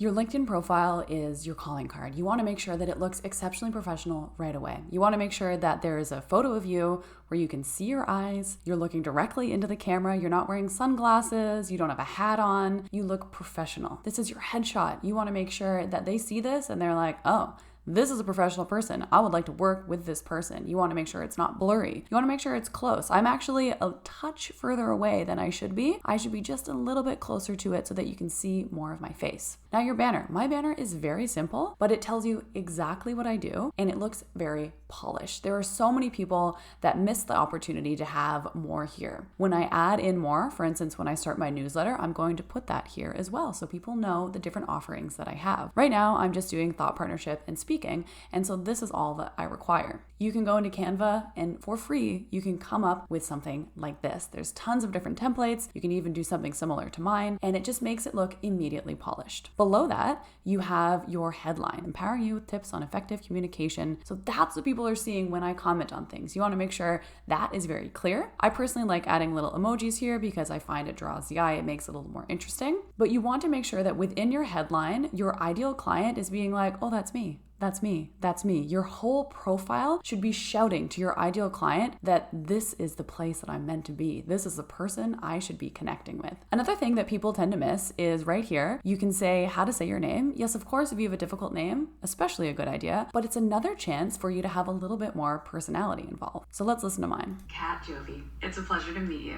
Your LinkedIn profile is your calling card. You want to make sure that it looks exceptionally professional right away. You want to make sure that there is a photo of you where you can see your eyes, you're looking directly into the camera, you're not wearing sunglasses, you don't have a hat on, you look professional. This is your headshot. You want to make sure that they see this and they're like, oh, this is a professional person. I would like to work with this person. You want to make sure it's not blurry. You want to make sure it's close. I'm actually a touch further away than I should be. I should be just a little bit closer to it so that you can see more of my face. Now your banner. My banner is very simple, but it tells you exactly what I do and it looks very polished. There are so many people that miss the opportunity to have more here. When I add in more, for instance, when I start my newsletter, I'm going to put that here as well so people know the different offerings that I have. Right now, I'm just doing thought partnership and speaking, and so this is all that I require. You can go into Canva and for free, you can come up with something like this. There's tons of different templates. You can even do something similar to mine, and it just makes it look immediately polished. Below that, you have your headline, empowering you with tips on effective communication. So that's what people are seeing when I comment on things. You want to make sure that is very clear. I personally like adding little emojis here because I find it draws the eye. It makes it a little more interesting. But you want to make sure that within your headline, your ideal client is being like, oh, that's me. That's me. That's me. Your whole profile should be shouting to your ideal client that this is the place that I'm meant to be. This is the person I should be connecting with. Another thing that people tend to miss is right here. You can say how to say your name. Yes, of course, if you have a difficult name, especially a good idea, but it's another chance for you to have a little bit more personality involved. So let's listen to mine. Kat Jovi, it's a pleasure to meet you.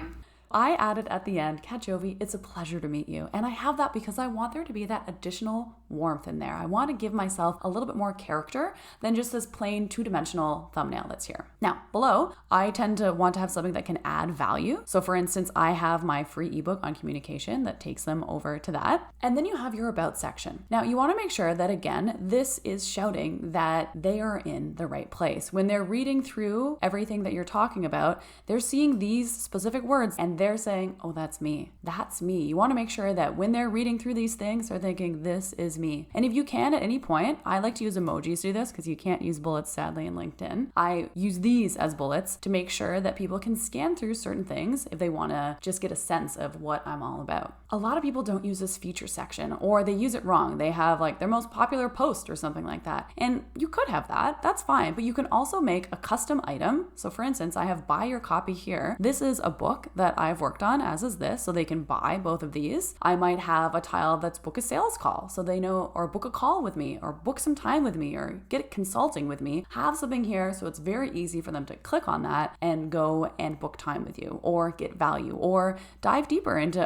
I added at the end, Kat Jovi, it's a pleasure to meet you. And I have that because I want there to be that additional warmth in there. I want to give myself a little bit more character than just this plain two-dimensional thumbnail that's here. Now, below, I tend to want to have something that can add value. So for instance, I have my free ebook on communication that takes them over to that. And then you have your about section. Now, you want to make sure that, again, this is shouting that they are in the right place. When they're reading through everything that you're talking about, they're seeing these specific words and they're saying, oh, that's me. That's me. You want to make sure that when they're reading through these things, they're thinking, this is me. And if you can at any point, I like to use emojis to do this because you can't use bullets, sadly, in LinkedIn. I use these as bullets to make sure that people can scan through certain things if they want to just get a sense of what I'm all about. A lot of people don't use this feature section or they use it wrong. They have like their most popular post or something like that. And you could have that. That's fine. But you can also make a custom item. So for instance, I have buy your copy here. This is a book that I've worked on, as is this, so they can buy both of these. I might have a tile that's book a sales call, so they know, or book a call with me, or book some time with me, or get consulting with me. Have something here so it's very easy for them to click on that and go and book time with you, or get value, or dive deeper into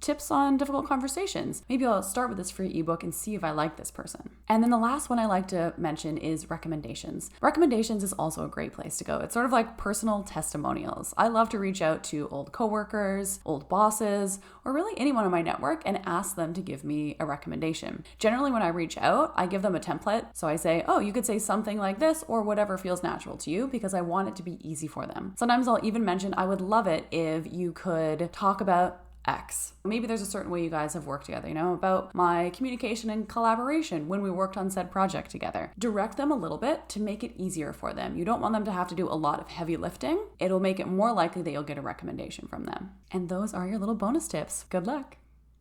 tips on difficult conversations. Maybe I'll start with this free ebook and see if I like this person. And then the last one I like to mention is recommendations. Recommendations is also a great place to go. It's sort of like personal testimonials. I love to reach out to old coworkers, old bosses, or really anyone in my network and ask them to give me a recommendation. Generally, when I reach out, I give them a template. So I say, oh, you could say something like this or whatever feels natural to you because I want it to be easy for them. Sometimes I'll even mention, I would love it if you could talk about X. Maybe there's a certain way you guys have worked together, about my communication and collaboration when we worked on said project together. Direct them a little bit to make it easier for them. You don't want them to have to do a lot of heavy lifting. It'll make it more likely that you'll get a recommendation from them. And those are your little bonus tips. Good luck.